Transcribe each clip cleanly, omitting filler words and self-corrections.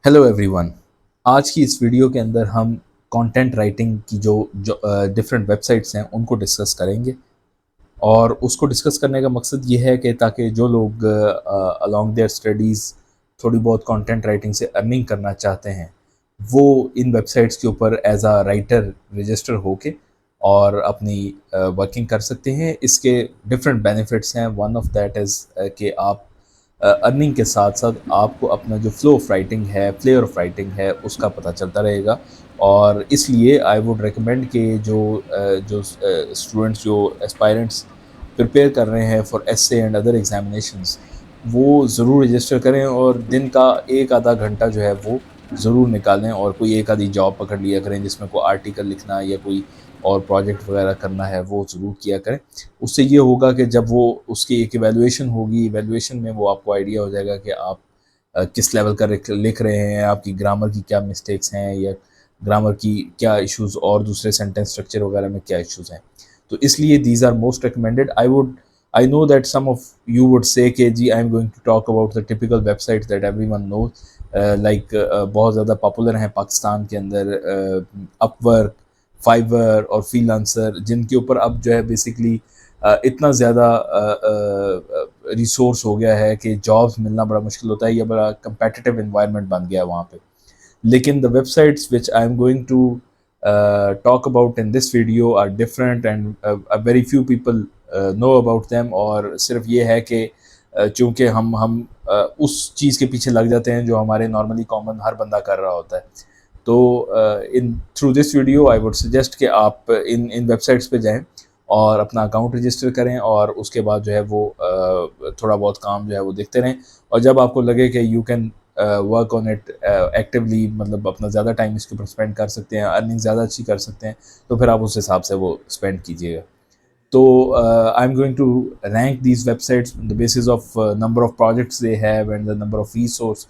Hello everyone. आज की इस वीडियो के अंदर हम कंटेंट राइटिंग की जो डिफरेंट वेबसाइट्स हैं उनको डिस्कस करेंगे। और उसको डिस्कस करने का मकसद ये है कि ताकि जो लोग अलोंग देयर स्टडीज़ थोड़ी बहुत कंटेंट राइटिंग से अर्निंग करना चाहते हैं वो इन वेबसाइट्स के ऊपर एज अ राइटर रजिस्टर होके और अपनी वर्किंग कर सकते हैं। इसके डिफरेंट बेनिफिट्स हैं। वन ऑफ दैट इज़ कि आप अर्निंग के साथ साथ आपको अपना जो फ्लो ऑफ राइटिंग है, फ्लेयर ऑफ राइटिंग है, उसका पता चलता रहेगा। और इसलिए आई वुड रिकमेंड कि जो स्टूडेंट्स जो एस्पायरेंट्स प्रिपेयर कर रहे हैं for SA and other examinations वो ज़रूर रजिस्टर करें और दिन का एक आधा घंटा जो है वो ज़रूर निकालें और कोई एक आधी जॉब पकड़ लिया करें जिसमें कोई आर्टिकल लिखना या कोई और प्रोजेक्ट वगैरह करना है वो ज़रूर किया करें। उससे ये होगा कि जब वो उसकी एक इवैल्यूएशन होगी, इवैल्यूएशन में वो आपको आइडिया हो जाएगा कि आप किस लेवल का लिख रहे हैं, आपकी ग्रामर की क्या मिस्टेक्स हैं या ग्रामर की क्या इश्यूज़ और दूसरे सेंटेंस स्ट्रक्चर वगैरह में क्या इश्यूज़ हैं। तो इसलिए these are most recommended. I know that some of you would say कि ji I am going to talk about the typical websites that everyone knows, like बहुत ज़्यादा पॉपुलर हैं पाकिस्तान के अंदर अपवर्क, फाइवर और फ्रीलांसर, जिनके ऊपर अब जो है बेसिकली इतना ज़्यादा रिसोर्स हो गया है कि जॉब्स मिलना बड़ा मुश्किल होता है, या बड़ा कंपेटिटिव इन्वायरमेंट बन गया है वहाँ पे। लेकिन the websites which I am going to talk about in this video are different and a very few people know about them। और सिर्फ ये है कि चूँकि हम उस चीज़ के पीछे लग जाते हैं जो हमारे नॉर्मली कॉमन हर बंदा कर रहा होता है। तो in through this video I would suggest कि आप इन वेबसाइट्स पे जाएं और अपना अकाउंट रजिस्टर करें और उसके बाद जो है वो थोड़ा बहुत काम जो है वो देखते रहें। और जब आपको लगे कि you can work on it actively, मतलब अपना ज़्यादा टाइम इसके ऊपर स्पेंड कर सकते हैं, अर्निंग ज़्यादा अच्छी कर सकते हैं, तो फिर आप उस हिसाब से वो स्पेंड कीजिएगा। तो I am going to rank these websites on the basis of number of projects they have and the number of resource,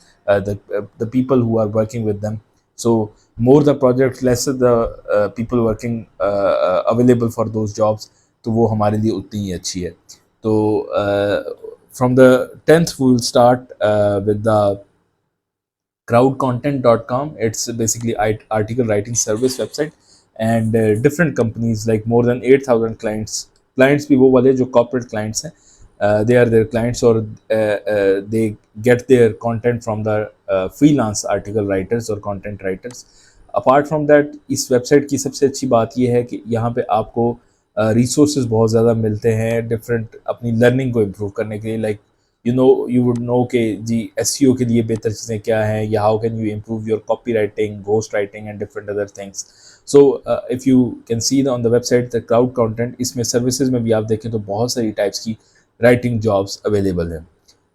the people who are working with them. So more the projects, lesser the people working available for those jobs, तो वो हमारे लिए उतनी ही अच्छी है। तो from the 10th we will start with the crowdcontent.com. It's basically article writing service website and different companies, like more than 8,000 clients भी वो वाले जो corporate clients हैं, they are their clients और they get their content from the freelance article writers और content writers. Apart from that, इस website की सबसे अच्छी बात ये है कि यहाँ पे आपको रिसोर्सेज बहुत ज़्यादा मिलते हैं डिफरेंट अपनी लर्निंग को इम्प्रूव करने के लिए। लाइक यू वुड नो कि जी एसईओ के लिए बेहतर चीज़ें क्या हैं, या how can you improve your copy writing, ghost writing and different other things. So if you can see on the website the crowd content, इसमें सर्विसेज में भी आप देखें तो बहुत सारी टाइप्स की राइटिंग जॉब्स अवेलेबल हैं।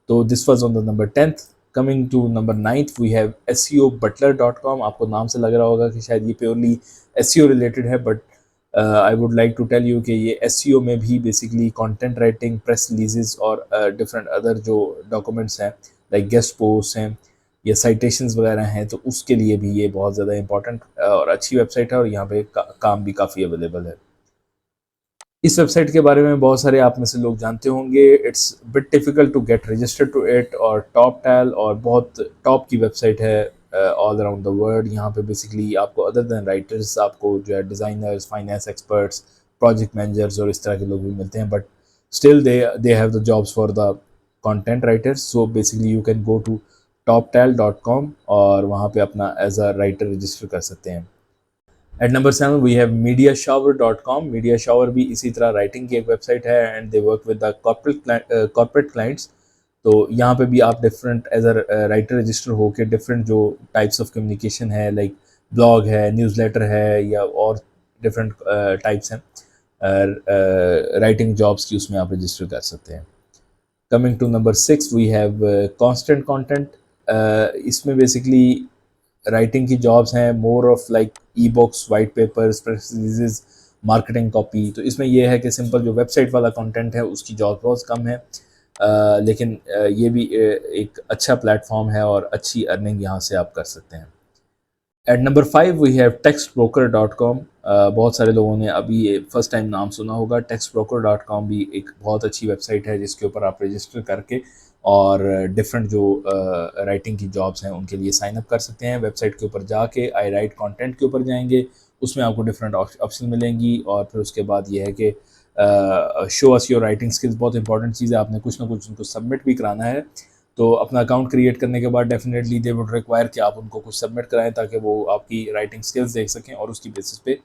तो this was on the number 10th। Coming to number 9th we have SEObutler.com। आपको नाम से लग रहा होगा कि शायद ये प्योरली SEO रिलेटेड है, but I would like to tell you कि ये एसईओ में भी basically content writing, press releases और डिफरेंट अदर जो डॉक्यूमेंट्स हैं लाइक गेस्ट पोस्ट हैं या साइटेशंस वगैरह हैं, तो उसके लिए भी ये बहुत ज़्यादा इंपॉर्टेंट और अच्छी वेबसाइट है और यहाँ पे काम भी काफ़ी अवेलेबल है। इस वेबसाइट के बारे में बहुत सारे आप में से लोग जानते होंगे। It's bit difficult to get registered to it, और टॉप टैल और बहुत टॉप की वेबसाइट है ऑल अराउंड द वर्ल्ड। यहाँ पे बेसिकली आपको अदर देन राइटर्स आपको जो है designers, finance experts, project managers और इस तरह के लोग भी मिलते हैं, but still they have the jobs for the content writers. So basically you can go to toptal.com और वहाँ पे अपना एज अ राइटर रजिस्टर कर सकते हैं। At number 7 we have mediashower.com। Media Shower भी इसी तरह राइटिंग की एक वेबसाइट है and they work with the corporate clients. तो यहाँ पे भी आप different as a writer register होकर डिफरेंट जो टाइप्स ऑफ कम्युनिकेशन है, लाइक ब्लॉग है, न्यूज़लेटर है या और डिफरेंट टाइप्स हैं राइटिंग जॉब्स की, उसमें आप रजिस्टर कर सकते हैं। Coming to number 6 we have constant content. इसमें बेसिकली राइटिंग की जॉब्स हैं, more of like e books, white papers, press releases, marketing copy. तो इसमें यह है कि सिंपल जो वेबसाइट वाला कंटेंट है उसकी जॉब बहुत कम है, लेकिन ये भी एक अच्छा प्लेटफॉर्म है और अच्छी अर्निंग यहाँ से आप कर सकते हैं। At number 5 we have textbroker.com। बहुत सारे लोगों ने अभी फर्स्ट टाइम नाम सुना होगा। textbroker.com भी एक बहुत अच्छी वेबसाइट है जिसके ऊपर आप रजिस्टर करके और डिफरेंट जो राइटिंग की जॉब्स हैं उनके लिए साइन अप कर सकते हैं। वेबसाइट के ऊपर जाके आई राइट कंटेंट के ऊपर जाएंगे, उसमें आपको डिफरेंट ऑप्शन मिलेंगी। और फिर उसके बाद ये है कि show us your writing skills, बहुत इंपॉर्टेंट चीज़ है, आपने कुछ ना कुछ उनको सबमिट भी कराना है। तो अपना अकाउंट क्रिएट करने के बाद डेफिनेटली दे वुड रिक्वायर कि आप उनको कुछ सबमिट कराएं ताकि वो आपकी राइटिंग स्किल्स देख सकें और उसकी बेसिस पे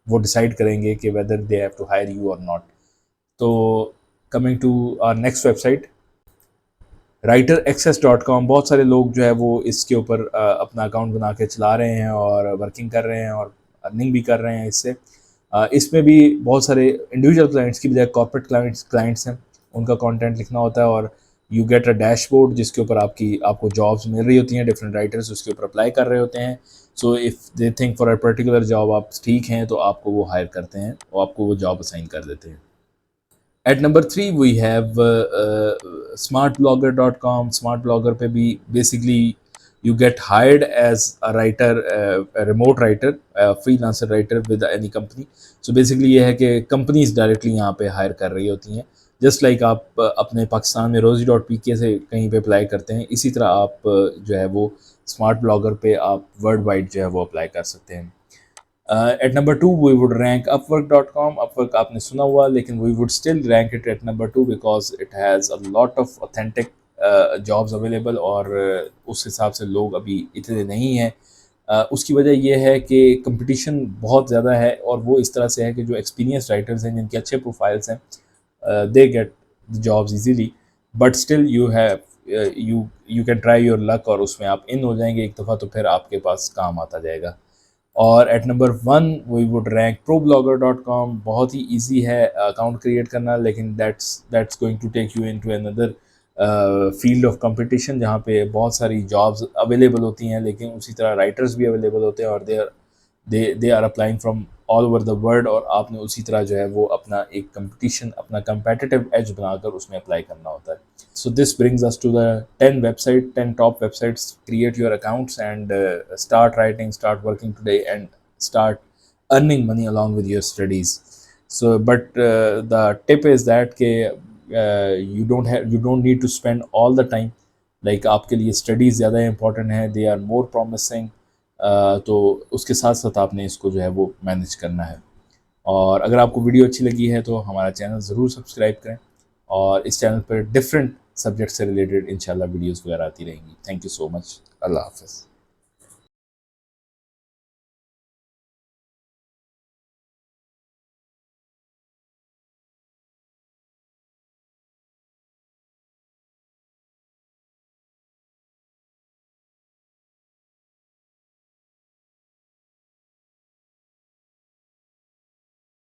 वो डिसाइड करेंगे कि whether they have to hire you और नॉट। तो coming to our next website, writerecess.com, बहुत सारे लोग जो है वो इसके ऊपर अपना अकाउंट बना के चला रहे हैं और वर्किंग कर रहे हैं और अर्निंग भी कर रहे हैं इससे। इसमें भी बहुत सारे इंडिविजुअल क्लाइंट्स की बजाय कॉर्पोरेट क्लाइंट्स हैं, उनका कंटेंट लिखना होता है और यू गेट अ डैशबोर्ड जिसके ऊपर आपको जॉब्स मिल रही होती हैं, डिफरेंट राइटर्स उसके ऊपर अप्लाई कर रहे होते हैं। So if they think for a particular job आप ठीक हैं तो आपको वो हायर करते हैं और आपको वो जॉब असाइन कर देते हैं। At number three, we have smartblogger.com. Smart Blogger पे भी basically you get hired as a writer, a remote writer, a freelancer writer with any company. So basically ये है कि companies directly यहाँ पे hire कर रही होती हैं। जस्ट लाइक आप अपने पाकिस्तान में rosie.pk से कहीं पे अप्लाई करते हैं, इसी तरह आप जो है वो स्मार्ट ब्लॉगर पे आप वर्ल्ड वाइड जो है वो अप्लाई कर सकते हैं। At number two, we would rank Upwork.com. Upwork आपने सुना हुआ, लेकिन we would still rank it at number two because it has a lot of authentic jobs available और उस हिसाब से लोग अभी इतने नहीं हैं। उसकी वजह यह है कि कंपटीशन बहुत ज़्यादा है और वो इस तरह से है कि जो एक्सपीरियंस राइटर्स हैं जिनके अच्छे प्रोफाइल्स हैं they get the jobs easily, but still you can try your luck और उसमें आप इन हो जाएंगे एक दफ़ा तो फिर आपके पास काम आता जाएगा। और at number one we would rank problogger.com। बहुत ही इजी है अकाउंट क्रिएट करना, लेकिन that's going to take you into another field of competition जहाँ पे बहुत सारी जॉब्स अवेलेबल होती हैं, लेकिन उसी तरह राइटर्स भी अवेलेबल होते हैं और they are applying from all over the world और आपने उसी तरह जो है वो अपना एक कंपटीशन, अपना कंपेटिटिव एज बनाकर उसमें अप्लाई करना होता है। So this brings us to the 10 top websites. Create your accounts and start writing, start working today, and start earning money along with your studies. So, but the tip is that you don't need to spend all the time. Like आपके लिए studies ज़्यादा important है, they are more promising. तो उसके साथ साथ आपने इसको जो है वो मैनेज करना है। और अगर आपको वीडियो अच्छी लगी है तो हमारा चैनल ज़रूर सब्सक्राइब करें और इस चैनल पर डिफरेंट सब्जेक्ट से रिलेटेड इंशाल्लाह वीडियोस वगैरह आती रहेंगी। Thank you so much. अल्लाह हाफ़िज़।